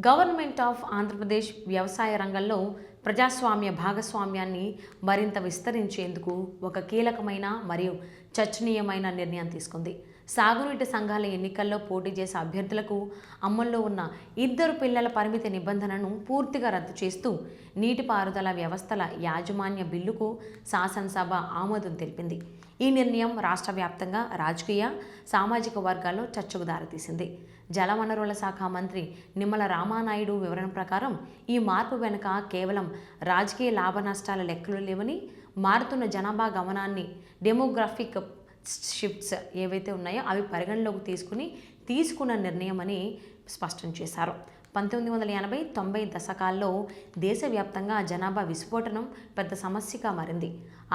Government of Andhra Pradesh వ్యవసాయ రంగంలో ప్రజాస్వామ్య భాగస్వామ్యాన్ని మరింత విస్తరించేందుకు ఒక కీలకమైన మరియు చర్చనీయమైన నిర్ణయం తీసుకుంది. సాగునీటి సంఘాల ఎన్నికల్లో పోటీ చేసే అభ్యర్థులకు అమల్లో ఉన్న 2 పిల్లల పరిమితి నిబంధనను పూర్తిగా రద్దు చేస్తూ నీటిపారుదల వ్యవస్థల యాజమాన్య బిల్లుకు శాసనసభ ఆమోదం తెలిపింది. ఈ నిర్ణయం రాష్ట్ర వ్యాప్తంగా రాజకీయ, సామాజిక వర్గాల్లో చర్చకు దారితీసింది. జలవనరుల శాఖ మంత్రి నిమ్మల రామానాయుడు వివరణ ప్రకారం ఈ మార్పు వెనుక కేవలం రాజకీయ లాభ నష్టాల లెక్కలు లేవని, మారుతున్న జనాభా గమనాన్ని, డెమోగ్రాఫిక్ షిఫ్ట్స్ ఏవైతే ఉన్నాయో అవి పరిగణలోకి తీసుకున్న నిర్ణయం అని స్పష్టం చేశారు. 1980-90 దశకాల్లో దేశవ్యాప్తంగా జనాభా విస్ఫోటనం పెద్ద సమస్యగా మారింది.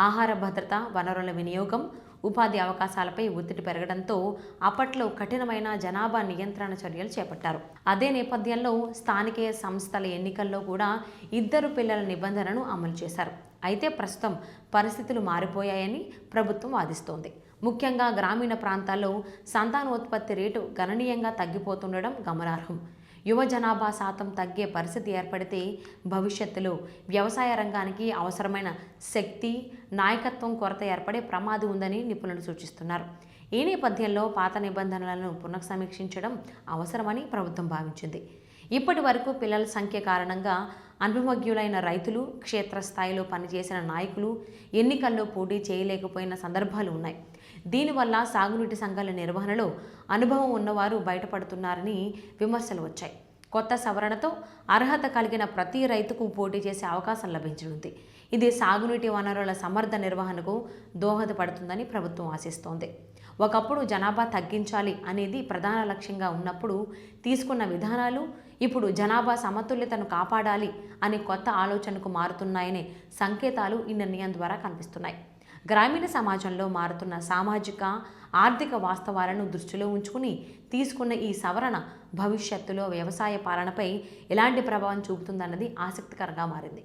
ఆహార భద్రత, వనరుల వినియోగం, ఉపాధి అవకాశాలపై ఒత్తిడి పెరగడంతో అప్పట్లో కఠినమైన జనాభా నియంత్రణ చర్యలు చేపట్టారు. అదే నేపథ్యంలో స్థానిక సంస్థల ఎన్నికల్లో కూడా 2 పిల్లల నిబంధనను అమలు చేశారు. అయితే ప్రస్తుతం పరిస్థితులు మారిపోయాయని ప్రభుత్వం వాదిస్తోంది. ముఖ్యంగా గ్రామీణ ప్రాంతాల్లో సంతానోత్పత్తి రేటు గణనీయంగా తగ్గిపోతుండడం గమనార్హం. యువ జనాభా శాతం తగ్గే పరిస్థితి ఏర్పడితే భవిష్యత్తులో వ్యవసాయ రంగానికి అవసరమైన శక్తి, నాయకత్వం కొరత ఏర్పడే ప్రమాదం ఉందని నిపుణులు సూచిస్తున్నారు. ఈ నేపథ్యంలో పాత నిబంధనలను పునఃసమీక్షించడం అవసరమని ప్రభుత్వం భావించింది. ఇప్పటి వరకు పిల్లల సంఖ్య కారణంగా అనుభవజ్ఞులైన రైతులు, క్షేత్రస్థాయిలో పనిచేసిన నాయకులు ఎన్నికల్లో పోటీ చేయలేకపోయిన సందర్భాలు ఉన్నాయి. దీనివల్ల సాగునీటి సంఘాల నిర్వహణలో అనుభవం ఉన్నవారు బయటపడుతున్నారని విమర్శలు వచ్చాయి. కొత్త సవరణతో అర్హత కలిగిన ప్రతి రైతుకు పోటీ చేసే అవకాశం లభించనుంది. ఇది సాగునీటి వనరుల సమర్థ నిర్వహణకు దోహదపడుతుందని ప్రభుత్వం ఆశిస్తోంది. ఒకప్పుడు జనాభా తగ్గించాలి అనేది ప్రధాన లక్ష్యంగా ఉన్నప్పుడు తీసుకున్న విధానాలు ఇప్పుడు జనాభా సమతుల్యతను కాపాడాలి అనే కొత్త ఆలోచనకు మారుతున్నాయనే సంకేతాలు ఈ నిర్ణయం ద్వారా కనిపిస్తున్నాయి. గ్రామీణ సమాజంలో మారుతున్న సామాజిక, ఆర్థిక వాస్తవాలను దృష్టిలో ఉంచుకుని తీసుకున్న ఈ సవరణ భవిష్యత్తులో వ్యవసాయ పాలనపై ఎలాంటి ప్రభావం చూపుతుందన్నది ఆసక్తికరంగా మారింది.